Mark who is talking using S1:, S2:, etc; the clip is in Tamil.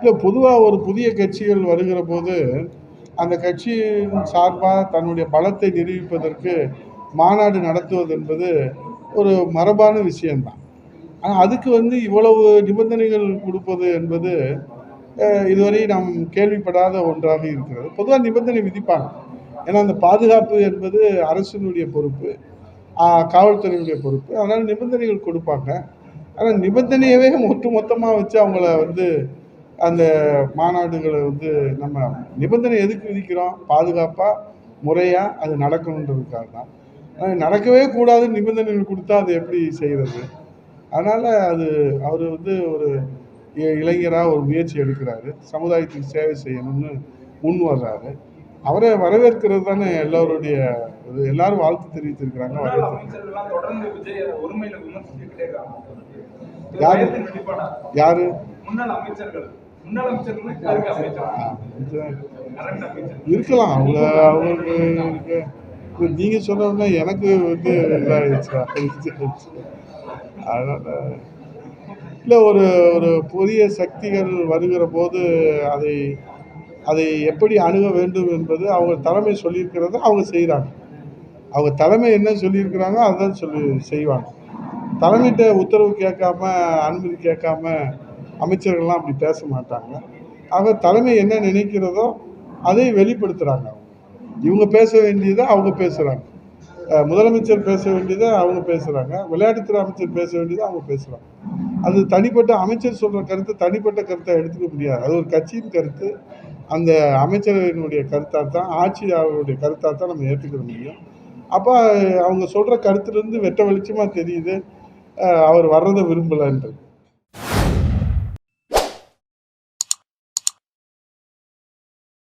S1: இல்லை, பொதுவாக ஒரு புதிய கட்சிகள் வருகிற போது அந்த கட்சியின் சார்பாக தன்னுடைய பலத்தை நிரூபிப்பதற்கு மாநாடு நடத்துவது என்பது ஒரு மரபான விஷயம்தான். ஆனால் அதுக்கு இவ்வளவு நிபந்தனைகள் கொடுப்பது என்பது இதுவரை நாம் கேள்விப்படாத ஒன்றாக இருக்கிறது. பொதுவாக நிபந்தனை விதிப்பாங்க. ஏன்னா அந்த பாதுகாப்பு என்பது அரசினுடைய பொறுப்பு, காவல்துறையினுடைய பொறுப்பு. அதனால் நிபந்தனைகள் கொடுப்பாங்க. ஆனால் நிபந்தனையவே ஒட்டுமொத்தமாக வச்சு அவங்கள அந்த மாநாடுகளை நம்ம நிபந்தனை எதுக்கு விதிக்கிறோம்? பாதுகாப்பாக முறையாக அது நடக்கணுன்றதுக்காக தான். நடக்கவே கூடாது நிபந்தனைகள் கொடுத்தா அது எப்படி செய்கிறது? அதனால் அவர் ஒரு இளைஞராக ஒரு முயற்சி எடுக்கிறாரு, சமுதாயத்துக்கு சேவை செய்யணும்னு முன் வர்றாரு. அவரை வரவேற்கிறது தானே எல்லோருடைய எல்லாரும் வாழ்த்து தெரிவித்திருக்கிறாங்க. யாரு இருக்கலாம், அவங்களுக்கு நீங்க சொன்ன எனக்கு இதாயிடுச்சு. அதனால இல்லை, ஒரு ஒரு புதிய சக்திகள் வருகிற போது அதை எப்படி அணுக வேண்டும் என்பது அவங்க தலைமை சொல்லியிருக்கிறத அவங்க செய்கிறாங்க. அவங்க தலைமை என்ன சொல்லியிருக்கிறாங்க அதான் செய்வாங்க. தலைமையிட்ட உத்தரவு கேட்காம, அனுமதி கேட்காம அமைச்சர்கள்லாம் அப்படி பேச மாட்டாங்க. ஆக தலைமை என்ன நினைக்கிறதோ அதை வெளிப்படுத்துகிறாங்க. இவங்க பேச வேண்டியதை அவங்க பேசுகிறாங்க, முதலமைச்சர் பேச வேண்டியதை அவங்க பேசுகிறாங்க, விளையாட்டுத்துறை அமைச்சர் பேச வேண்டியதை அவங்க பேசுகிறாங்க. அது தனிப்பட்ட அமைச்சர் சொல்கிற கருத்து தனிப்பட்ட கருத்தை எடுத்துக்க முடியாது. அது ஒரு கட்சியின் கருத்து. அந்த அமைச்சரவையினுடைய கருத்தாக தான், ஆட்சியாளருடைய கருத்தாக தான் நம்ம ஏற்றுக்கிற முடியும். அப்போ அவங்க சொல்கிற கருத்துலேருந்து வெட்ட வெளிச்சமாக தெரியுது அவர் வர்றதை விரும்பலைன்றது.